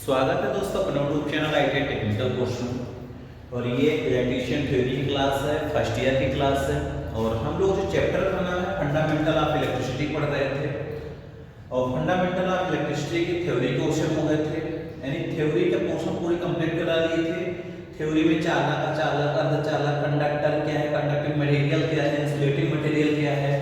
स्वागत है दोस्तों अपने YouTube channel IT technical course में। और ये इलेक्ट्रीशियन थ्योरी की क्लास है, फर्स्ट ईयर की क्लास है। और हम लोग जो चैप्टर का नाम है फंडामेंटल ऑफ इलेक्ट्रिसिटी पढ़ रहे थे। और फंडामेंटल ऑफ इलेक्ट्रिसिटी की थ्योरी के क्वेश्चन हो गए थे, यानी थ्योरी के पोर्शन पूरे कंप्लीट करा लिए थे। थ्योरी में चालक, अचालक, अर्धचालक, कंडक्टर क्या है, कंडक्टिंग मटेरियल क्या है, इंसुलेटिंग मटेरियल क्या है,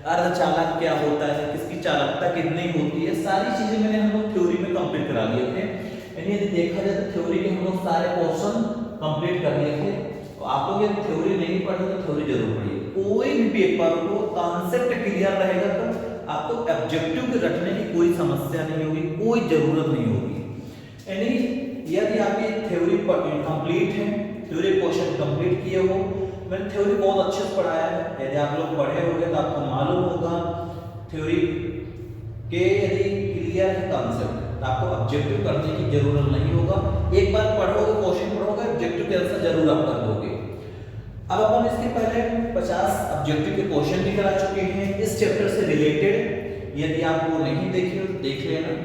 अर्धचालक क्या होता है, किसकी चालकता कितनी होती है, सारी चीजें मैंने हम लोग थ्योरी में कंप्लीट करा लिए थे। यानी यदि देखा जाए तो थ्योरी के हम लोग सारे क्वेश्चन कंप्लीट कर लिए थे। तो आप लोग यदि थ्योरी नहीं पढ़े तो थ्योरी जरूर पढ़िए। कोई भी पेपर को कॉन्सेप्ट क्लियर रहेगा तो आपको ऑब्जेक्टिव के रखने की कोई समस्या नहीं होगी, कोई जरूरत नहीं होगी। यानी यदि आप ये थ्योरी कंप्लीट है, थ्योरी क्वेश्चन कंप्लीट किए हो, मैंने थ्योरी बहुत अच्छे से पढ़ाया है। यदि आप लोग पढ़े होंगे तो आपको मालूम होगा थ्योरी के यदि क्लियर है कॉन्सेप्ट तो आपको ऑब्जेक्टिव करने की जरूरत नहीं होगा। एक बार पढ़ोगे, क्वेश्चन पढ़ोगे, ऑब्जेक्टिव के आंसर जरूर आप कर दोगे। अब अपन इसके पहले 50 ऑब्जेक्टिव के क्वेश्चन भी करा चुके हैं इस चैप्टर से रिलेटेड। यदि आप वो नहीं देखे हो तो देख लेना।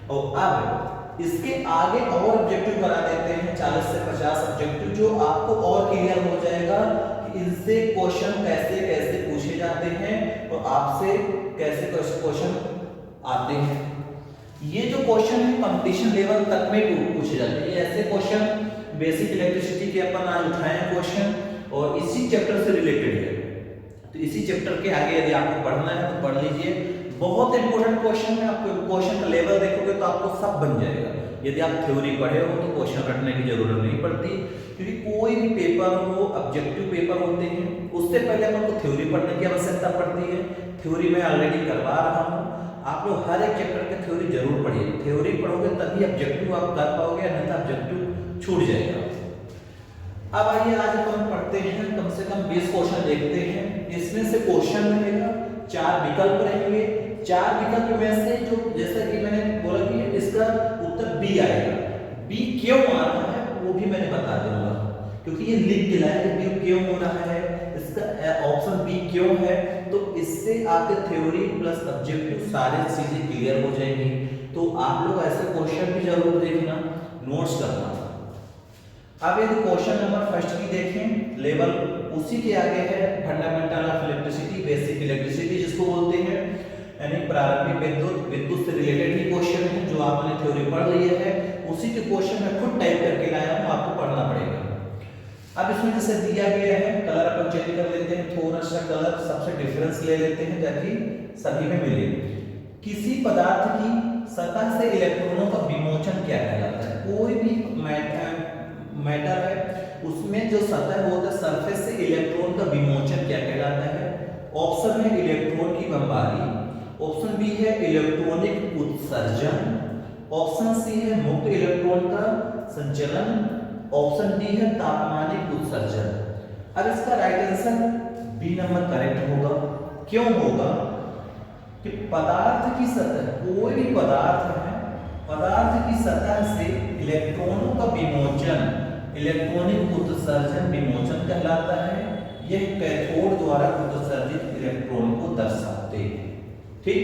और अब इसके आगे और ऑब्जेक्टिव करा देते हैं 40 से 50 ऑब्जेक्टिव, जो आपको और क्लियर हो जाएगा कि इनसे क्वेश्चन कैसे कैसे पूछे जाते हैं और आपसे कैसे क्वेश्चन आते हैं। ये जो क्वेश्चन है कंपटीशन लेवल तक में पूछे जाते हैं। ये ऐसे क्वेश्चन बेसिक इलेक्ट्रिसिटी के अपन आज उठाए हैं क्वेश्चन, और इसी चैप्टर से रिलेटेड है। तो इसी चैप्टर के आगे यदि आपको पढ़ना है तो पढ़ लीजिए। बहुत इंपॉर्टेंट क्वेश्चन है। आपको क्वेश्चन का लेवल देखोगे तो आपको सब बन जाएगा। यदि आप थ्योरी पढ़े हो तो क्वेश्चन रटने की जरूरत नहीं पड़ती, क्योंकि कोई भी पेपर हो, ऑब्जेक्टिव पेपर होते हैं, उससे पहले आपको थ्योरी पढ़ने की आवश्यकता पड़ती है। थ्योरी मैं ऑलरेडी करवा रहा हूँ। आप लोग हर एक चैप्टर की थ्योरी जरूर पढ़िए। थ्योरी पढ़ोगे तभी ऑब्जेक्टिव आप कर पाओगे, अन्यथा ऑब्जेक्टिव छूट जाएगा। अब आइए आज अपन पढ़ते हैं, कम से कम 20 क्वेश्चन देखते हैं। इसमें से क्वेश्चन रहेगा, 4 विकल्प रहेंगे। 4 विकल्प में से जो, जैसा कि मैंने बोला कि इसका उत्तर बी आएगा। बी क्यों आ रहा है वो भी मैंने बता दूंगा, क्योंकि ये लिख के लाया है बी क्यों हो रहा है, इसका ऑप्शन बी क्यों है। तो इससे आपके थ्योरी प्लस ऑब्जेक्टिव सारी चीजें क्लियर हो जाएंगी। तो आप लोग ऐसे क्वेश्चन भी जरूर देखना, नोट्स करना। अब यदि क्वेश्चन नंबर फर्स्ट की देखें, लेवल उसी के आगे है, fundamental of electricity, basic electricity जिसको बोलते हैं, यानी प्रारंभिक विद्युत से रिलेटेड ही क्वेश्चन है। जो आपने थ्योरी पढ़ ली है उसी के क्वेश्चन मैं खुद टाइप करके लाया हूं, आपको पढ़ना पड़ेगा। अब इसमें जैसे दिया गया है, कलर अपन चेंज कर लेते हैं, थोड़ा सा कलर सबसे डिफरेंस ले लेते हैं ताकि सभी में मिले। किसी पदार्थ की सतह से इलेक्ट्रॉनों का विमोचन क्या कहलाता है। कोई भी मैटर है उसमें जो सतह होता है, सरफेस से इलेक्ट्रॉन का विमोचन क्या कहलाता है। ऑप्शन है इलेक्ट्रॉन की बमबारी, ऑप्शन बी है इलेक्ट्रॉनिक उत्सर्जन, ऑप्शन सी है मुक्त इलेक्ट्रॉन का संचलन, ऑप्शन डी है तापमानिक उत्सर्जन। अब इसका right answer B number correct होगा। क्यों होगा कि पदार्थ की सतह, कोई भी पदार्थ है, पदार्थ की सतह से इलेक्ट्रॉनों का विमोचन इलेक्ट्रॉनिक उत्सर्जन विमोचन कहलाता है। यह कैथोड द्वारा उत्सर्जित इलेक्ट्रॉन को दर्शाते हैं। ठीक,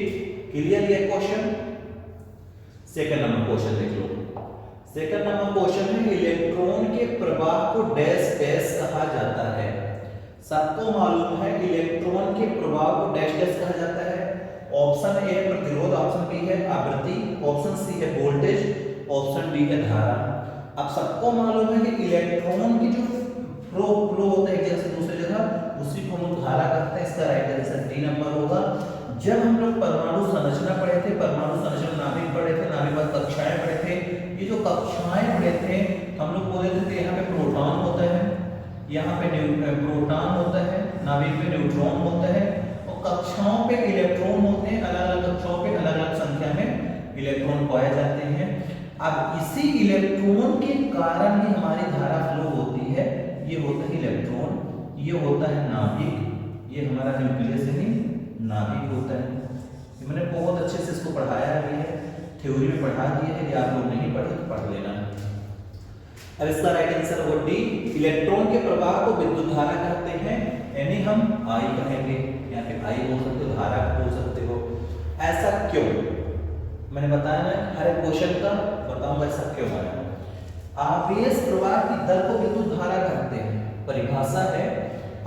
क्लियर ये क्वेश्चन। सेकंड नंबर क्वेश्चन देख लो। सेकंड नंबर क्वेश्चन है, इलेक्ट्रॉन के प्रवाह को डैश डैश कहा जाता है। सबको मालूम है इलेक्ट्रॉन के प्रवाह को डैश डैश कहा जाता है। ऑप्शन ए है प्रतिरोध, ऑप्शन बी है आवृत्ति, ऑप्शन सी है वोल्टेज, ऑप्शन डी है धारा। अब सबको मालूम है कि इलेक्ट्रॉन की जो फ्लो होता है एक जगह से दूसरी जगह, उसी को हम धारा कहते हैं। इसका राइट आंसर डी नंबर होगा। जब हम लोग परमाणु संरचना पढ़े थे, परमाणु संरचना नाभिक पढ़े थे, नाभिक बाद कक्षाएं पढ़े थे। ये जो कक्षाएं पढ़े थे हम लोग बोले थे यहाँ पे प्रोटॉन होता है, यहाँ पे प्रोटॉन होता है, नाभिक पे न्यूट्रॉन होता है, और कक्षाओं पे इलेक्ट्रॉन होते हैं। अलग अलग कक्षाओं पे अलग अलग संख्या में इलेक्ट्रॉन पाए जाते हैं। अब इसी इलेक्ट्रॉन के कारण ही हमारी धारा फ्लो होती है। ये होता है इलेक्ट्रॉन, ये होता है नाभिक, ये हमारा न्यूक्लियस है, नाभिक होता है। मैंने बहुत अच्छे से इसको पढ़ाया भी है, थ्योरी में पढ़ा दिया है। यदि आप लोग नहीं पढ़े तो पढ़ लेना। अब इसका राइट आंसर होगा डी, इलेक्ट्रॉन के प्रवाह को विद्युत धारा कहते हैं, यानी हम आई कहेंगे। यहाँ पे आई बोल सकते हो, धारा बोल सकते हो। ऐसा क्यों, मैंने बताया ना हर एक क्वेश्चन का बताऊंगा ऐसा क्यों आया। आवेश प्रवाह की दर को विद्युत धारा कहते हैं। परिभाषा है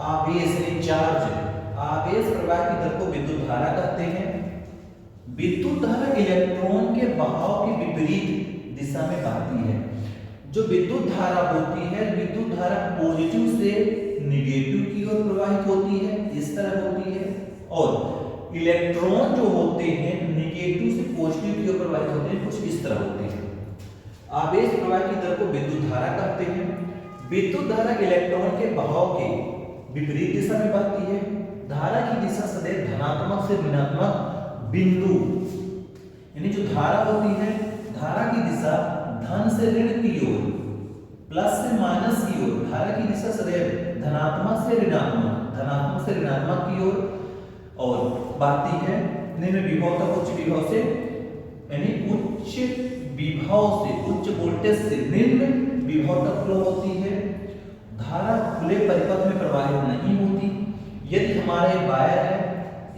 आवेश यानी चार्ज, आवेश प्रवाह की दर को विद्युत धारा कहते हैं। विद्युत धारा इलेक्ट्रॉन के बहाव के विपरीत दिशा में बहती है। जो विद्युत धारा होती है, विद्युत धारा पॉजिटिव से निगेटिव की ओर प्रवाहित होती है, इस तरह होती है, और इलेक्ट्रॉन जो होते हैं निगेटिव से पॉजिटिव की ओर प्रवाहित होते हैं, कुछ इस तरह होते हैं। आवेश प्रवाह की दर को विद्युत धारा कहते हैं। विद्युत धारा इलेक्ट्रॉन के बहाव के विपरीत दिशा में बहती है। धारा की दिशा सदैव धनात्मक से ऋणात्मक बिंदु, यानी जो धारा होती है, धारा की दिशा धन से ऋण की ओर, प्लस से माइनस की ओर, धारा की दिशा सदैव धनात्मक से ऋणात्मक, धनात्मक से ऋणात्मक की ओर और बहती है। निम्न विभव तक उच्च विभव से, यानी उच्च विभव से, उच्च वोल्टेज से निम्न विभव तक फ्लो होती है। धारा खुले परिपथ में प्रवाहित नहीं होती। यदि हमारा एक वायर है,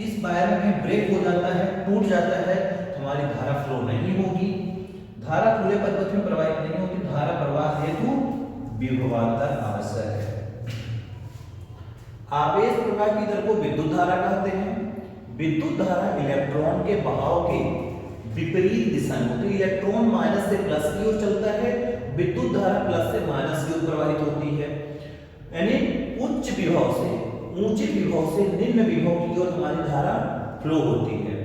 इस वायर में कहीं ब्रेक हो जाता है, टूट जाता है, तो हमारी धारा फ्लो नहीं होगी। धारा खुले परिपथ में प्रवाहित नहीं होती। धारा प्रवाह हेतु विभवांतर आवश्यक है। आवेश प्रवाह की दर को विद्युत धारा कहते हैं। विद्युत धारा इलेक्ट्रॉन के बहाव के विपरीत दिशा में, तो इलेक्ट्रॉन माइनस से प्लस की ओर चलता है, विद्युत धारा प्लस से माइनस की ओर प्रवाहित होती है। यानी उच्च विभव से ऊंचे विभव से निम्न विभव की ओर हमारी धारा फ्लो होती है।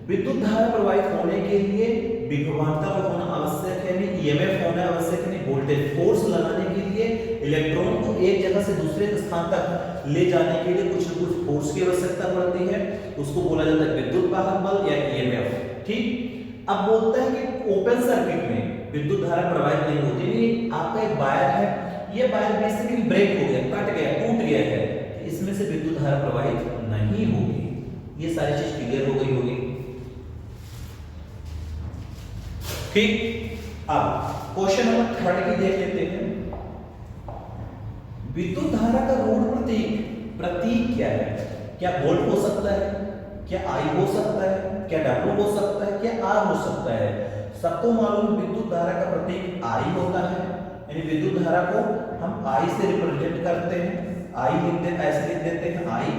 विद्युत धारा प्रवाहित होने के लिए विभवांतर होना आवश्यक है, यानी ईएमएफ होना आवश्यक है, यानी वोल्टेज फोर्स लगाने के लिए इलेक्ट्रॉन को एक जगह से दूसरे स्थान तक ले जाने के लिए कुछ न कुछ फोर्स की आवश्यकता पड़ती है। उसको बोला जाता है विद्युत वाहक बल या ईएमएफ। ठीक, अब बोलते हैं कि ओपन सर्किट में विद्युत धारा प्रवाहित नहीं होती। नहीं, आपका एक वायर है, ये वायर बेसिकली ब्रेक हो गया, कट गया, टूट गया है, इसमें से विद्युत धारा प्रवाहित नहीं होगी। ये सारी चीज क्लियर हो गई होगी। ठीक, अब क्वेश्चन नंबर 3 की देख लेते हैं। विद्युत धारा का ऋण प्रतीक क्या है? क्या वोल्ट हो सकता है, क्या आई हो सकता है, क्या डब्ल्यू हो सकता है, क्या आर हो सकता है? सबको मालूम विद्युत धारा का प्रतीक आई होता है, यानी विद्युत धारा को हम आई से रिप्रेजेंट करते हैं, आई लिख देते, ऐसे लिख देते हैं आई।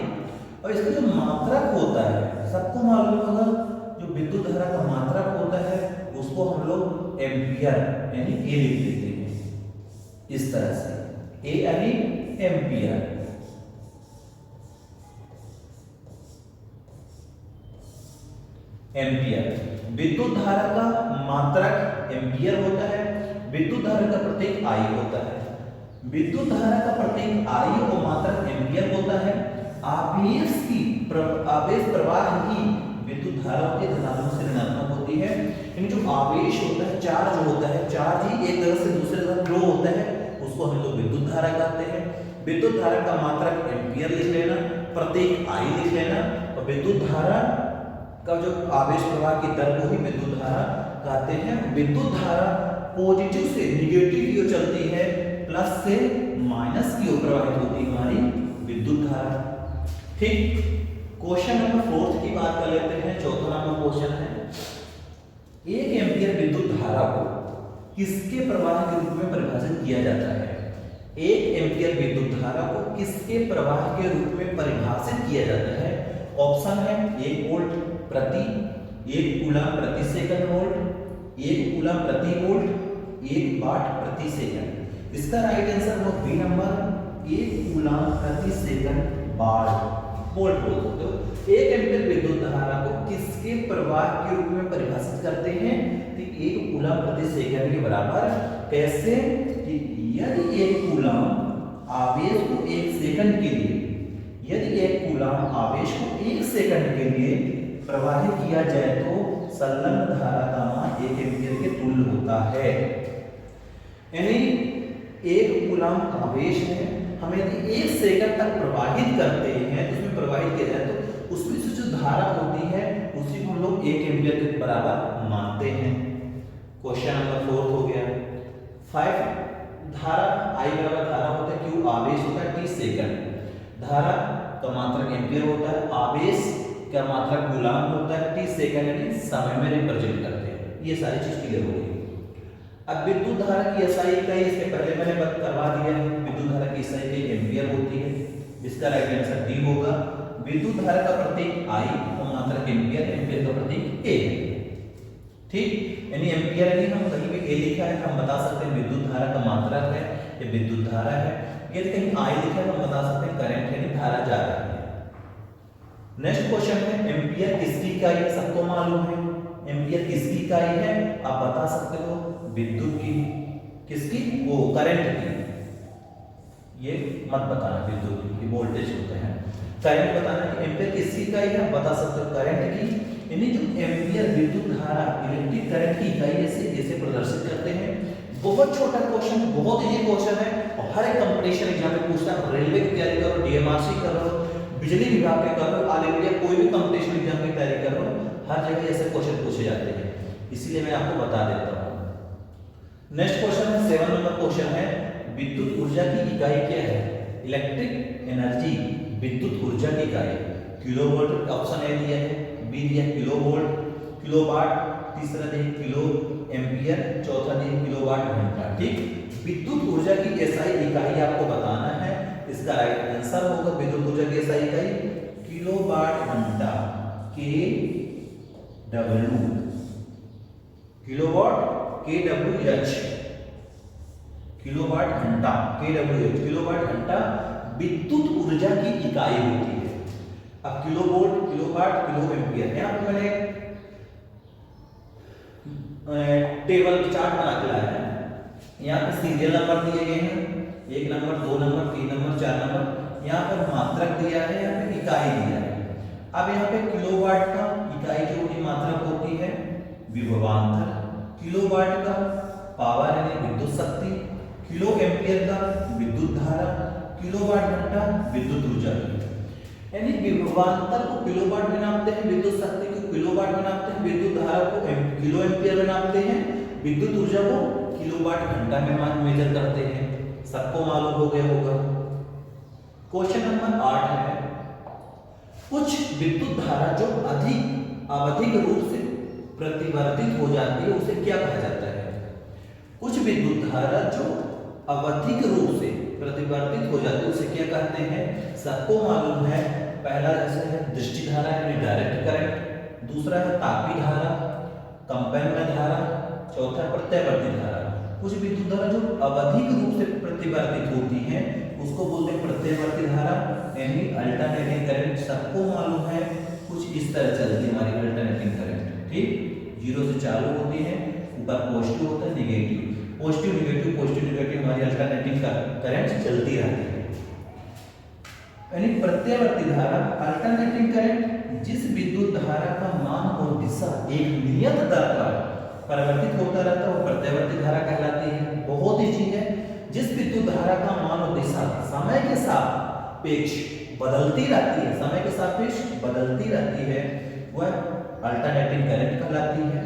और इसका जो मात्रक होता है, सबको मालूम होगा, जो विद्युत धारा का मात्रक होता है उसको हम लोग एम्पियर यानी ए लिख देते हैं, इस तरह से ए यानी एम्पियर। एम्पियर विद्युत धारा का मात्रक एम्पियर होता है, विद्युत धारा का प्रतीक आई होता है। विद्युत धारा का प्रतीक आई और मात्रक एम्पियर होता है। आवेश प्रवाह ही विद्युत धारा के धनात्मक से ऋणात्मक होती है। यानी जो आवेश होता है, चार्ज होता है, चार्ज ही एक जगह से दूसरे जगह फ्लो होता है, उसको हम लोग विद्युत धारा कहते हैं। विद्युत धारा का मात्रक एम्पियर लिख लेना, प्रतीक आई लिख लेना, और विद्युत धारा का जो आवेश प्रवाह की दर को ही विद्युत धारा कहते हैं। विद्युत धारा पॉजिटिव से निगेटिव की ओर चलती है, प्लस से माइनस की ओर प्रवाहित होती है हमारी विद्युत धारा। ठीक, क्वेश्चन नंबर 4 की बात कर लेते हैं। चौथा नंबर क्वेश्चन है, 1 एम्पियर विद्युत धारा को किसके प्रवाह के रूप में परिभाषित किया जाता है? 1 एम्पियर विद्युत धारा को किसके प्रवाह के रूप में परिभाषित किया जाता है? ऑप्शन है 1 वोल्ट प्रति, 1 कूलम प्रति सेकंड वोल्ट, 1 कूलम प्रति वोल्ट, 1 वाट प्रति सेकंड। इसका राइट आंसर हो बी नंबर, 1 कूलम प्रति सेकंड वाट वोल्ट बोल सकते हो। 1 एम्पीयर विद्युत धारा को किसके प्रवाह के रूप में परिभाषित करते हैं? तो 1 कूलम प्रति सेकंड के बराबर। कैसे? कि यदि 1 कूलम आवेश को 1 सेकंड के लिए, यदि 1 कूलम आवेश को 1 सेकंड के लिए प्रवाहित किया जाए तो संलग्न धारा का मान 1 एम्पीयर के तुल्य होता है। यानी 1 कूलम आवेश है, हम यदि 1 सेकंड तक प्रवाहित करते हैं, उसमें प्रवाहित किया जाए तो उसमें से जो धारा होती है उसी को हम लोग 1 एम्पीयर के बराबर मानते हैं। क्वेश्चन नंबर 4 हो गया। 5 धारा I बराबर धारा होता है, Q आवेश होता है, T सेकंड। धारा का मात्रक एम्पीयर होता है, आवेश का मात्रक कूलम होता है, T सेकंड यानी समय में रिप्रेजेंट करते हैं। ये सारी चीज क्लियर हो गई। अब विद्युत धारा की एसआई इकाई इसके पहले मैंने करवा दिया है। विद्युत धारा की एसआई इकाई एम्पियर होती है, इसका राइट आंसर डी होगा। विद्युत धारा का प्रतीक आई और मात्रक एम्पियर, एम्पियर का प्रतीक ए है। ठीक, यानी एम्पियर नहीं, हम कहीं भी ए लिखा है हम बता सकते हैं विद्युत धारा का मात्रक है, ये विद्युत धारा है। यदि कहीं आई लिखा है तो हम बता सकते हैं करंट यानी धारा जा रही है। नेक्स्ट क्वेश्चन है एम्पियर किसकी इकाई है, सबको मालूम है। एम्पियर किसकी इकाई है, आप बता सकते हो विद्युत की, किसकी, वो करंट की। ये मत बताना विद्युत की, वोल्टेज होते हैं। करंट बताना कि एम्पियर किसकी इकाई है, बता सकते हो करंट की। यानी जो एम्पियर विद्युत धारा इलेक्ट्रिक करंट की इकाई ऐसे प्रदर्शित करते हैं। बहुत छोटा क्वेश्चन, बहुत इजी क्वेश्चन है और हर एक कंपटीशन एग्जाम में पूछता है। रेलवे की तैयारी करो, डीएमआरसी कर लो, बिजली विभाग के कर लो, ऑल इंडिया कोई भी कंपटीशन एग्जाम की तैयारी कर लो, हर जगह ऐसे क्वेश्चन पूछे जाते हैं, इसीलिए मैं आपको बता देता हूँ। नेक्स्ट क्वेश्चन है 7 नंबर क्वेश्चन है विद्युत ऊर्जा की इकाई क्या है। इलेक्ट्रिक एनर्जी विद्युत ऊर्जा की इकाई किलोवाट, ऑप्शन ए दिया है, बी दिया किलोवोल्ट, किलोवाट, तीसरा दिया किलो एम्पियर, चौथा दिया किलोवाट घंटा। ठीक, विद्युत ऊर्जा की एसआई इकाई आपको बताना है, इसका राइट आंसर होगा विद्युत ऊर्जा की एसआई इकाई किलोवाट घंटा, के डब्ल्यू, किलोवाट kWh, किलोवाट घंटा kWh, किलोवाट घंटा विद्युत ऊर्जा की इकाई होती है। अब किलोवोल्ट, किलोवाट, किलो एम्पियर, यहाँ पे मैंने टेबल चार्ट बना के लाया है। यहाँ पे सीरियल नंबर दिए गए हैं, 1 नंबर, 2 नंबर, 3 नंबर, 4 नंबर। यहाँ पर मात्रक दिया है, यहाँ पे इकाई दिया है। अब यहाँ पे किलोवाट का इकाई जो होती मात्रक होती है विभवांतर, किलोवाट का पावर यानी विद्युत शक्ति, किलो एम्पियर का विद्युत धारा, किलोवाट घंटा विद्युत ऊर्जा। यानी विभवांतर को किलोवाट में नापते हैं, विद्युत शक्ति को किलोवाट में नापते हैं, विद्युत धारा को किलो एम्पियर में नापते हैं, विद्युत ऊर्जा को किलोवाट घंटा में मेजर करते हैं। सबको मालूम हो गया होगा। क्वेश्चन नंबर 8 है कुछ विद्युत धारा जो आवधिक रूप से प्रतिवर्तित हो जाती है उसे क्या कहा जाता है। कुछ विद्युत धारा जो आवधिक रूप से प्रतिवर्तित हो जाती है उसे क्या कहते हैं, सबको मालूम है। पहला जैसे है दृष्टि धारा यानी डायरेक्ट करंट, दूसरा है तापी धारा, कंपन धारा, चौथा प्रत्यावर्ती धारा। कुछ विद्युत धारा जो आवधिक रूप से प्रतिवर्तित होती है उसको बोलते हैं प्रत्यावर्ती धारा यानी अल्टरनेटिंग करंट। सबको मालूम है कुछ इस तरह चलती है हमारी अल्टरनेटिंग करंट। ठीक, 0 से चालू होती है, ऊपर पॉजिटिव होता है, negative, positive negative, positive negative हमारी अल्टरनेटिंग करंट चलती रहती है। यानी प्रत्यावर्ती धारा अल्टरनेटिंग करंट जिस विद्युत धारा का मान और दिशा एक नियत दर पर परिवर्तित होता रहता है वो प्रत्यावर्ती धारा कहलाती है। बहुत ही चीज है, जिस विद्युत धारा का मान और दिशा समय के सापेक्ष बदलती रहती है, समय के सापेक्ष बदलती रहती है, वह अल्टरनेटिंग करंट कहलाती है।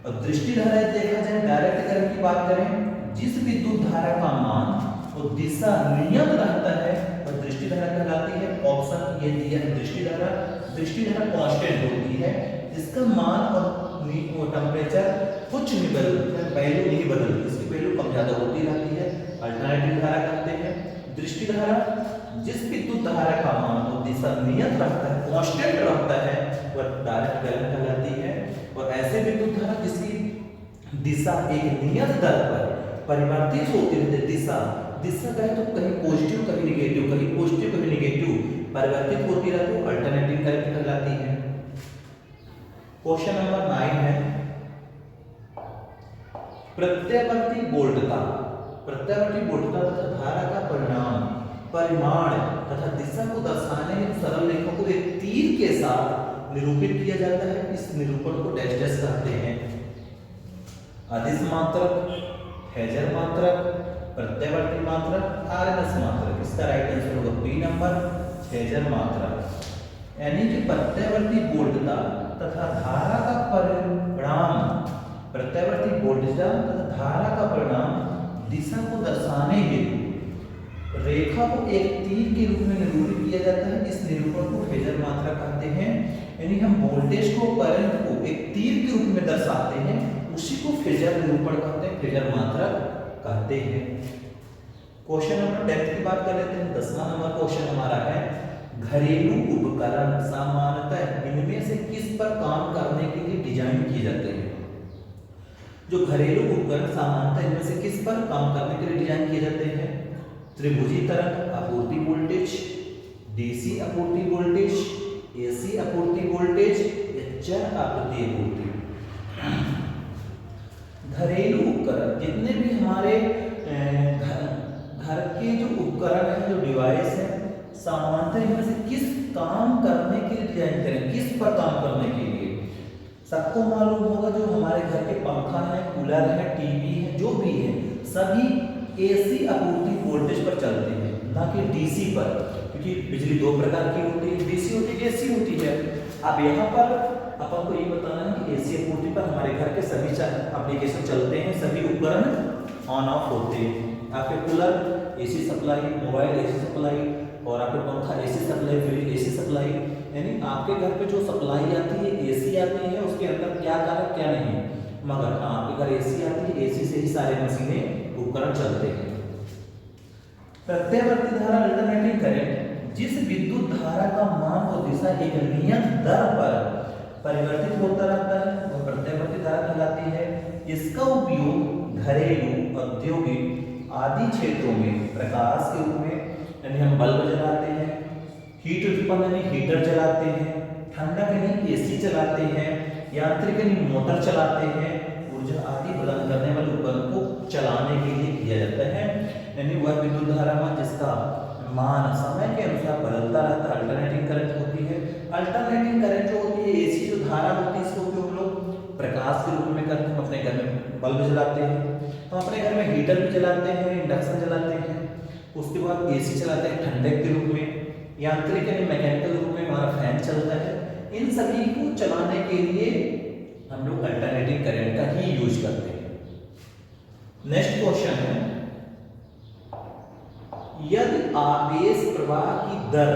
और दृष्टि धारा देखा जाए, डायरेक्ट करंट की बात करें, जिस विद्युत धारा का मान और दिशा नियत रहता है वह दृष्टि धारा कहलाती है। ऑप्शन ये दिया है दृष्टि धारा। दृष्टि धारा कांस्टेंट होती है, इसका मान और टेम्परेचर कुछ नहीं बदलता, वैल्यू नहीं बदलती, इसकी वैल्यू कम ज्यादा होती रहती है, अल्टरनेटिंग धारा कहते हैं। दृष्टि धारा जिस विद्युत धारा का मान और दिशा नियत रहता है, कांस्टेंट रहता है, वह डायरेक्ट करंट कहलाती है। और ऐसे विद्युत धारा जिसकी दिशा एक नियत दर पर परिवर्तित होती रहती है, दिशा कहे तो कहीं पॉजिटिव कहीं निगेटिव, कहीं पॉजिटिव कहीं निगेटिव परिवर्तित होती रहती है, अल्टरनेटिंग करंट कहलाती है। क्वेश्चन नंबर 9 है प्रत्यावर्ती वोल्टता। प्रत्यावर्ती वोल्टता तथा धारा का परिमाण तथा दिशा को दर्शाने हेतु सरल रेखा को एक तीर के साथ निरूपित किया जाता है। इस निरूपण को डैश डैश कहते हैं। अदिश मात्रक, फेजर मात्रक, प्रत्यावर्ती मात्रक, आरएमएस मात्रक। इसका राइट आंसर होगा बी नंबर, फेजर मात्रक। यानी कि प्रत्यावर्ती वोल्टता तथा धारा का परिणाम, प्रत्यावर्ती वोल्टता तथा धारा का परिणाम दिशा को दर्शाने हेतु रेखा को एक तीर के रूप में निरूपित किया जाता है। इस निरूपण को फेजर मात्रा कहते हैं। यानी हम वोल्टेज को, करंट को एक तीर के रूप में दर्शाते हैं, उसी को फेजर निरूपण कहते हैं, फेजर मात्रक कहते हैं। क्वेश्चन नंबर 10 की बात कर लेते हैं। 10वां नंबर क्वेश्चन हमारा है घरेलू उपकरण सामान्यतः इनमें से किस पर काम करने के लिए डिजाइन किए जाते हैं। जो घरेलू उपकरण सामान्यतः इनमें से किस पर काम करने के लिए डिजाइन किए जाते हैं। त्रिभुजी तरंग आपूर्ति वोल्टेज, डीसी आपूर्ति वोल्टेज, एसी आपूर्ति वोल्टेज या चर आपूर्ति वोल्टेज। घरेलू उपकरण जितने भी हमारे घर के जो उपकरण हैं, जो डिवाइस है, सामान्यतः इनमें से किस काम करने के लिए डिजाइन करें, किस पर काम करने के लिए। सबको मालूम होगा जो हमारे घर के पंखा है, कूलर है, टीवी है, जो भी है, सभी एसी आपूर्ति वोल्टेज पर चलते हैं, ना कि डीसी पर, क्योंकि बिजली दो प्रकार की होती है, डीसी होती है, एसी होती है। अब यहाँ पर अपन को ये बताना है कि एसी आपूर्ति पर हमारे घर के सभी एप्लीकेशन चलते हैं, सभी उपकरण ऑन ऑफ होते हैं। आपके cooler AC supply, mobile AC supply, और आपके पंखा AC supply, fridge AC supply, यानी आपके घर पे जो सप्लाई आती है एसी आती है, उसके अंदर क्या कार्य क्या नहीं, मगर आपके घर एसी आती है, एसी से ही सारे मशीनें उपकरण चलते हैं। प्रत्यावर्ती धारा अल्टरनेटिंग करंट जिस विद्युत धारा का मान और दिशा एक नियत दर पर परिवर्तित होता रहता है वह प्रत्यावर्ती धारा कहलाती है। इसका उपयोग घरेलू, औद्योगिक आदि क्षेत्रों में प्रकाश के रूप में, यानी हम बल्ब जलाते हैं, हीट उत्पन्न यानी हीटर चलाते हैं, ठंडक यानी एसी चलाते हैं, यांत्रिक यानी मोटर चलाते हैं, ऊर्जा आदि प्रदान करने वाले उपकरण को चलाने के लिए किया जाता है। यानी वह विद्युत धारा मान जिसका मान समय के अनुसार बदलता रहता है, अल्टरनेटिंग करंट होती है। अल्टरनेटिंग करंट जो होती है, एसी जो धारा होती है, इसको उपयोग हम लोग प्रकाश के रूप में करते हैं। अपने घर में बल्ब जलाते हैं, हम अपने घर में हीटर भी चलाते हैं, इंडक्शन चलाते हैं, उसके बाद एसी चलाते हैं ठंडक के रूप में, यांत्रिक यानी मैकेनिकल रूप में हमारा फैन चलता है। इन सभी को चलाने के लिए हम लोग अल्टरनेटिंग करंट का ही यूज करते हैं। नेक्स्ट क्वेश्चन है यदि आवेश प्रवाह की दर,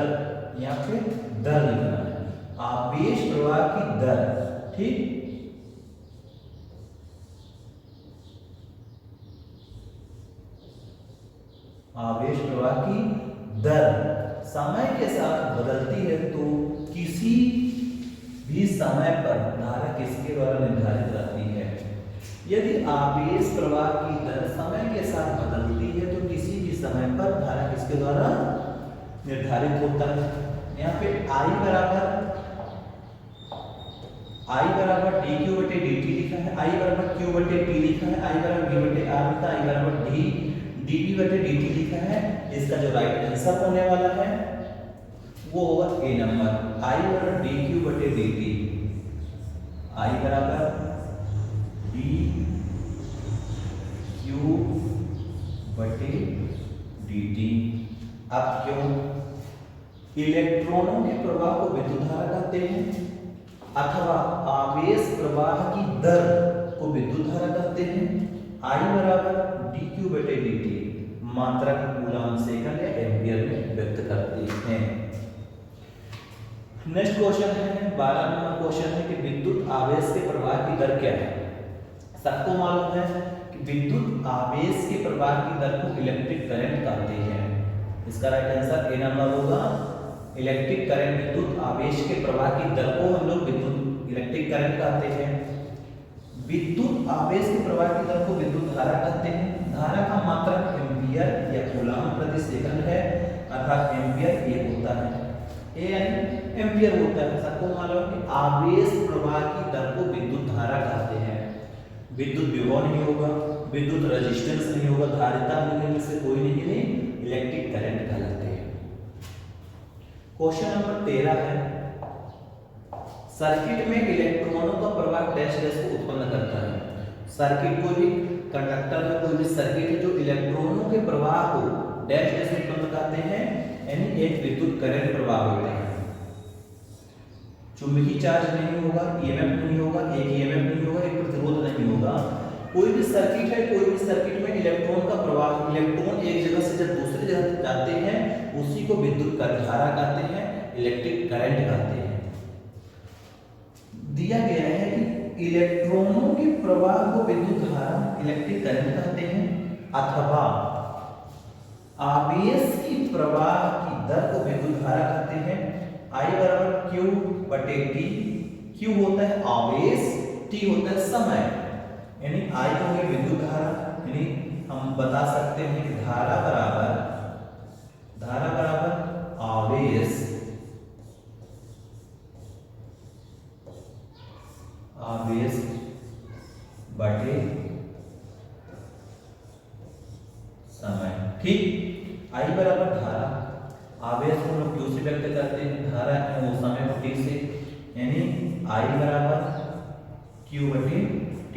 या फिर दर लिखना है, आवेश प्रवाह की दर, ठीक, आवेश प्रवाह की दर समय के साथ बदलती है तो किसी भी समय पर धारा किसके द्वारा निर्धारित रहती है। यदि आवेश प्रवाह की दर समय के साथ बदलती है तो किसी भी समय पर धारा किसके द्वारा निर्धारित होता है। यहाँ पे I बराबर डी क्यू बटे डी टी लिखा है, I बराबर क्यू बटे टी लिखा है, I बराबर वी बटे आर लिखा है, I बराबर डी डी वी बटे डी टी लिखा है। इसका जो राइट आंसर होने वाला है वो होगा ए नंबर, I बराबर डी क्यू बटे डी टी, I बराबर डी क्यू बटे डी टी। अब क्यों? इलेक्ट्रॉनों के प्रवाह को विद्युत धारा कहते हैं, अथवा आवेश प्रवाह की दर को विद्युत धारा कहते हैं। I बराबर डी क्यू बटे डी टी मात्रा की कूलाम सेकंड या एम्पियर में व्यक्त करते हैं। नेक्स्ट क्वेश्चन है 12 नंबर क्वेश्चन है कि विद्युत आवेश के प्रवाह की दर क्या है। सबको मालूम है कि विद्युत आवेश के प्रवाह की दर को इलेक्ट्रिक करंट कहते हैं। इसका राइट आंसर ए नंबर होगा। इलेक्ट्रिक करंट विद्युत आवेश के प्रवाह की दर को हम लोग विद्युत इलेक्ट्रिक करंट कहते हैं। विद्युत आवेश के प्रवाह की दर को विद्युत धारा कहते हैं। धारा का मात्रक एम्पियर या कूलाम प्रति सेकंड है, अर्थात एम्पियर ए होता है, ए यानी एम्पियर होता है। सबको मालूम है कि आवेश प्रवाह की दर को विद्युत धारा कहते हैं। विद्युत विभव नहीं होगा, विद्युत रेजिस्टेंस नहीं होगा, धारिता में से कोई नहीं, इलेक्ट्रिक करंट कहलाते हैं। क्वेश्चन नंबर 13 है सर्किट में इलेक्ट्रॉनों का प्रवाह डैश डैश को उत्पन्न करता है। सर्किट कोई भी कंडक्टर में कोई भी सर्किट है जो इलेक्ट्रॉनों के प्रवाह को डैश डैश उत्पन्न करते हैं, यानी एक विद्युत करंट प्रवाह होता है। चुंबकीय चार्ज नहीं होगा, ईएमएफ नहीं होगा, एक ईएमएफ नहीं होगा, एक प्रतिरोध नहीं होगा। कोई भी सर्किट है, कोई भी सर्किट में इलेक्ट्रॉन का प्रवाह, इलेक्ट्रॉन एक जगह से जब दूसरी जगह जाते हैं उसी को विद्युत धारा कहते हैं, इलेक्ट्रिक करंट कहते हैं। दिया गया है कि इलेक्ट्रॉनों के प्रवाह को विद्युत धारा इलेक्ट्रिक करंट कहते हैं, अथवा आवेश की प्रवाह की दर को विद्युत धारा कहते हैं। I बराबर Q बटे T। Q होता है आवेश, T होता है समय, यानी I हो गई विद्युत धारा, यानी हम बता सकते हैं कि धारा बराबर आवेश बटे समय। ठीक, I बराबर धारा, आवेश को हम लोग Q से व्यक्त करते हैं, धारा है वो समय को T से, यानी I बराबर Q बटे T।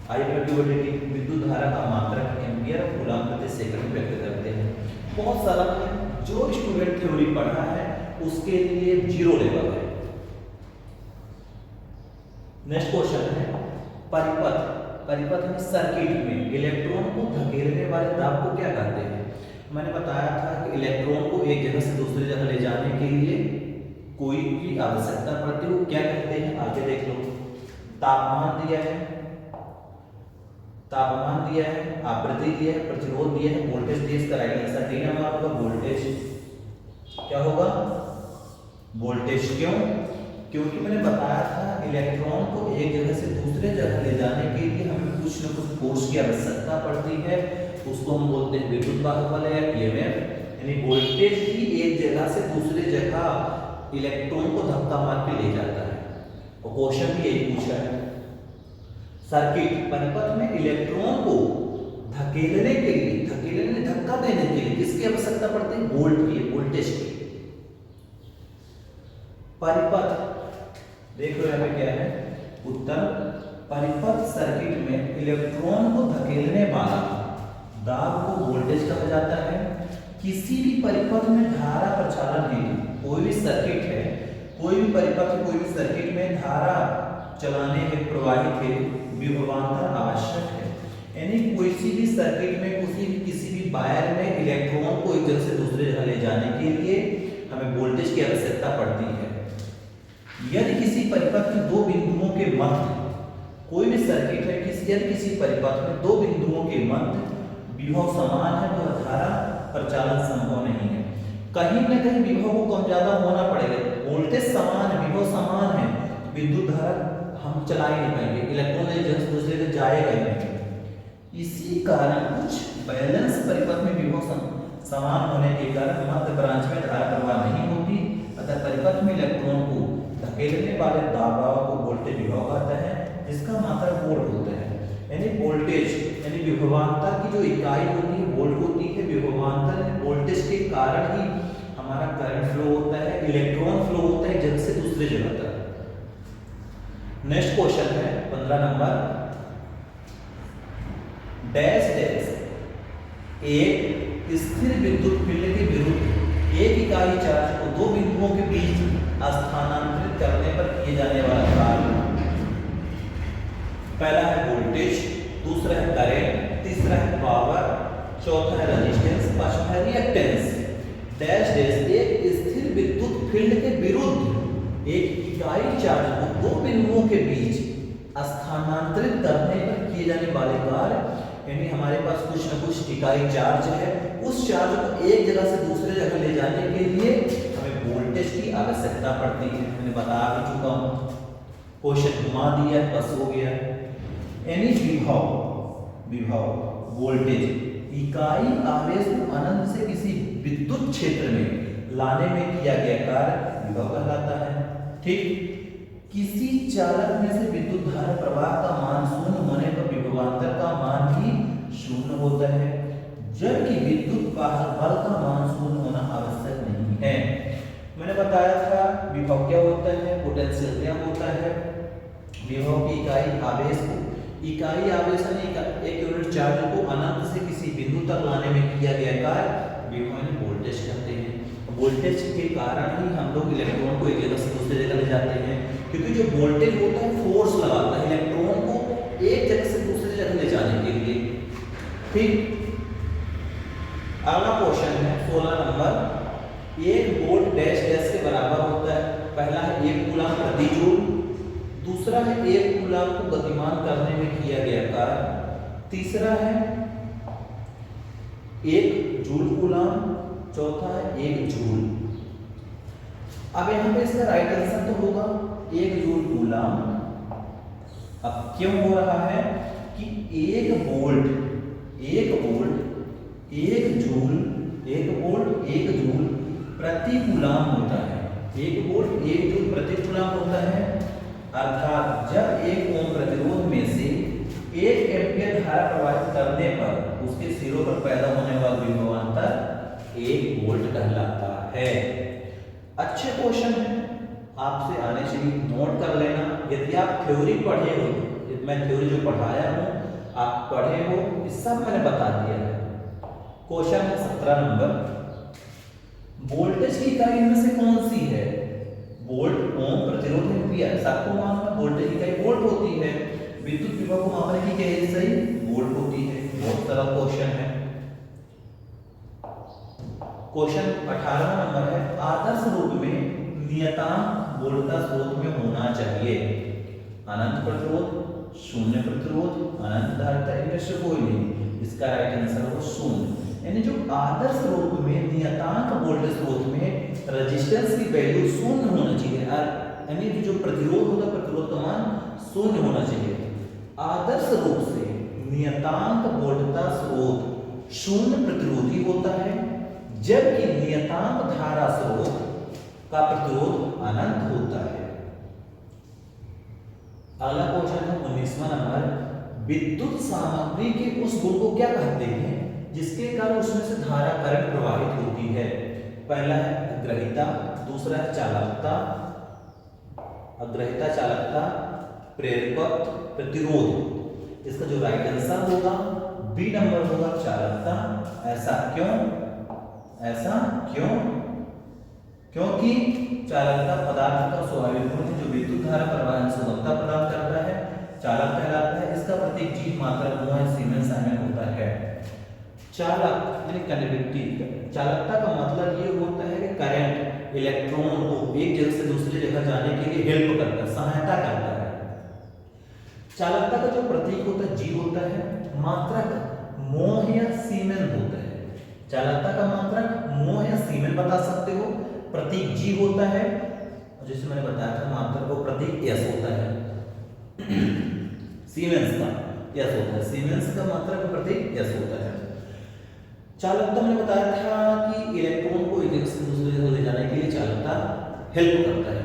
I बटे Q बटे T विद्युत धारा का मात्रक एम्पियर और कूलम प्रति सेकंड व्यक्त करते हैं। बहुत सारा है, जो स्टूडेंट थ्योरी पढ़ा है उसके लिए जीरो लेवल है। नेक्स्ट क्वेश्चन है परिपथ में सर्किट में इलेक्ट्रॉन को धकेलने वाले दाब को क्या कहते हैं। मैंने बताया था कि इलेक्ट्रॉन को एक जगह से दूसरी जगह ले जाने के लिए कोई भी आवश्यकता पड़ती है, वो क्या कहते हैं आगे देख लो। तापमान दिया है, आवृत्ति दिया है, प्रतिरोध दिया है, वोल्टेज दिया है। इसका राइट आंसर डी नंबर होगा वोल्टेज। क्या होगा? वोल्टेज। क्यों? क्योंकि मैंने बताया था इलेक्ट्रॉन को एक जगह से दूसरे जगह ले जाने के लिए हमें कुछ न कुछ फोर्स की आवश्यकता पड़ती है, उसको हम बोलते हैं विद्युत वाहक बल या ईएमएफ। यानी वोल्टेज ही एक जगह से दूसरे जगह इलेक्ट्रॉन को धक्का मार के ले जाता है। और क्वेश्चन भी यही पूछा है, सर्किट परिपथ में इलेक्ट्रॉन को धकेलने के लिए धक्का देने के लिए किसकी आवश्यकता पड़ती है? वोल्ट की, वोल्टेज की। परिपथ देख लो यहाँ पे क्या है उत्तर। परिपथ सर्किट में इलेक्ट्रॉन को धकेलने वाला दाब को वोल्टेज कहा जाता है। किसी भी परिपथ में धारा प्रचालन हेतु कोई भी सर्किट है, कोई भी परिपथ, कोई भी सर्किट में धारा चलाने हेतु प्रवाहित हेतु विभवांतर आवश्यक है। यानी किसी भी सर्किट में किसी भी वायर में इलेक्ट्रॉन को एक जगह से दूसरे जगह ले जाने के लिए हमें वोल्टेज की आवश्यकता पड़ती है। यदि किसी परिपथ में दो बिंदुओं के मध्य कोई भी सर्किट है, किसी परिपथ में दो बिंदुओं के मध्य विभव समान है तो धारा प्रचालन संभव नहीं है। कहीं न कहीं विभव को कम ज्यादा होना पड़ेगा। वोल्टेज समान है, विभव समान है, विद्युत धारा हम चला ही नहीं पाएंगे, इलेक्ट्रॉन एक जगह से दूसरे जगह जाएगा ही नहीं। इसी कारण कुछ बैलेंस परिपथ में विभव समान होने के कारण मध्य ब्रांच में धारा प्रवाह नहीं होती, अतः परिपथ में इलेक्ट्रॉन को धकेलने वाले दबाव को वोल्टेज विभव कहते हैं, जिसका मात्रक वोल्ट होता है। यानी वोल्टेज यानी विभवांतर की जो इकाई होती है वोल्ट होती है। विभवांतर वोल्टेज के कारण ही हमारा करंट फ्लो होता है, इलेक्ट्रॉन फ्लो होता है जगह से दूसरी जगह तक। नेक्स्ट क्वेश्चन है 15 नंबर। डैश डैश एक स्थिर विद्युत फील्ड के विरुद्ध एक इकाई चार्ज को दो बिंदुओं के बीच स्थानांतरित करने पर किए जाने वाला कार्य। पहला है वोल्टेज, दूसरा है करंट, तीसरा है पावर, चौथा है रेजिस्टेंस, पांचवा है रिएक्टेंस। डैश डैश एक स्थिर विद्युत फील्ड के विरुद्ध एक इकाई चार्ज को दो बिंदुओं के बीच स्थानांतरित करने पर किए जाने वाले कार्य। यानी हमारे पास कुछ न कुछ इकाई चार्ज है, उस चार्ज को एक जगह से दूसरे जगह ले जाने के लिए हमें वोल्टेज की आवश्यकता पड़ती है। मैंने बता भी चुका हूं, क्वेश्चन घुमा दिया बस हो गया। यानी विभव वोल्टेज इकाई आवेश को अनंत से किसी विद्युत क्षेत्र में लाने में किया गया कार्य विभव कहलाता है। ठीक, किसी चालक में से विद्युत धारा प्रवाह का मान शून्य होने पर विभवांतर का मान भी शून्य होता है, जबकि विद्युत वाहक बल का मान शून्य होना आवश्यक नहीं है। मैंने बताया था विभव क्या होता है, पोटेंशियल क्या होता है। विभव की इकाई आवेश को एक यूनिट चार्ज को अनंत से किसी बिंदु तक लाने में किया गया कार्य विभव वोल्टेज कहते हैं। वोल्टेज के कारण ही हम लोग इलेक्ट्रॉन को एक जगह से दूसरी जगह ले जाते हैं, क्योंकि जो वोल्टेज होता है फोर्स लगाता है इलेक्ट्रॉन को एक जगह से दूसरी जगह ले जाने के लिए। ठीक, अगला क्वेश्चन है 16 नंबर। एक वोल्ट डैश डैश के बराबर होता है। पहला है 1 कूलम प्रति जूल, दूसरा है एक कूलाम को गतिमान करने में किया गया कार्य। तीसरा है एक जूल कूलाम। चौथा है एक जूल। अब यहाँ पे इसका राइट आंसर तो होगा एक जूल कूलाम। अब क्यों हो रहा है कि एक वोल्ट एक जूल प्रति कूलाम होता है। एक वोल्ट एक जूल प्रति कूलाम होता है। अर्थात जब एक ओम प्रतिरोध में से 1 एम्पीयर धारा प्रवाहित करने पर उसके सिरों पर पैदा होने वाला विभवांतर 1 वोल्ट कहलाता है। अच्छे क्वेश्चन है, आपसे आने चाहिए, नोट कर लेना। यदि आप थ्योरी पढ़े हो, मैं थ्योरी जो पढ़ाया हूँ आप पढ़े हो, इस सब मैंने बता दिया है। क्वेश्चन है 17 नंबर, वोल्टेज की इकाई इनमें से कौन सी है? वोल्ट, ओम, प्रतिरोध, एम्पीयर। सबको मालूम है वोल्टेज की इकाई वोल्ट होती है। विद्युत विभव को मापने की क्या है? सही, वोल्ट होती है। बहुत सारा क्वेश्चन है। क्वेश्चन 18 नंबर है, आदर्श रूप में नियतांक वोल्टता स्रोत में होना चाहिए। अनंत प्रतिरोध, शून्य प्रतिरोध, अनंत धारिता, इनमें से कोई नहीं। इसका राइट आंसर होगा शून्य। यानी जो आदर्श रूप में नियतांक वोल्टेज स्रोत में रेजिस्टेंस की वैल्यू शून्य होना चाहिए, यानी जो प्रतिरोध होता है प्रतिरोध का मान शून्य होना चाहिए। आदर्श रूप से नियतांक वोल्टता स्रोत शून्य प्रतिरोधी होता है, जबकि नियतांक धारा स्रोत का प्रतिरोध अनंत होता है। अगला क्वेश्चन है 19वां नंबर, विद्युत सामग्री के उस गुण को क्या कहते हैं जिसके कारण उसमें से धारा करंट प्रवाहित होती है? पहला है अग्रहिता, दूसरा है चालकता, अग्रहिता, चालकता, प्रेरकत्व, प्रतिरोध। इसका जो राइट आंसर होगा बी नंबर होगा चालकता। ऐसा क्यों? क्योंकि चालकता पदार्थ का स्वाभाविक गुण है जो विद्युत धारा प्रवाह सुगमता प्रदान करता है, चालक कहलाता है। इसका प्रतीक जी मात्रा गुण है, सीमेंस एमएन होता है। चालक यानी कंडक्टिविटी, चालकता का मतलब ये होता है कि करंट इलेक्ट्रॉन को एक जगह से दूसरी जगह जाने के लिए हेल्प करता है, सहायता करता है। चालकता का जो प्रतीक होता है जी होता है, मात्रक मोह या सीमेन होता है। चालकता का मात्रक मोह या सीमेन बता सकते हो, प्रतीक जी होता है, जैसे मैंने बताया था मात्रक को प्रतीक एस होता है। सीमेंस का एस होता है, सीमेंस का मात्रक प्रतीक एस होता है। चालकता मैंने बताया था कि इलेक्ट्रॉन को एक जगह से दूसरी जगह ले जाने के लिए चालकता हेल्प करता है,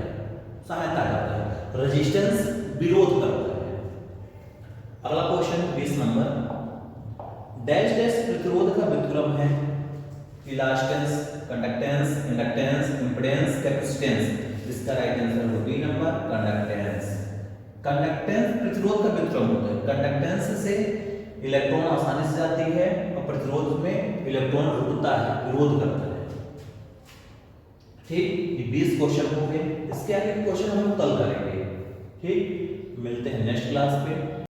सहायता करता है। रेजिस्टेंस विरोध करता है। अगला क्वेश्चन 20 नंबर, डैश डैश प्रतिरोध का व्युत्क्रम है? इलास्टेंस, कंडक्टेंस, इंडक्टेंस, इंपेडेंस, कैपेसिटेंस। इसका राइट आंसर होगा बी नंबर कंडक्टेंस। कंडक्टेंस प्रतिरोध का व्युत्क्रम होता है। कंडक्टेंस से इलेक्ट्रॉन आसानी से जाती है और प्रतिरोध में इलेक्ट्रॉन रुकता है, विरोध करता है। ठीक, ये 20 क्वेश्चन हो गए। इसके आगे क्वेश्चन हम लोग कल करेंगे। ठीक, मिलते हैं नेक्स्ट क्लास पे।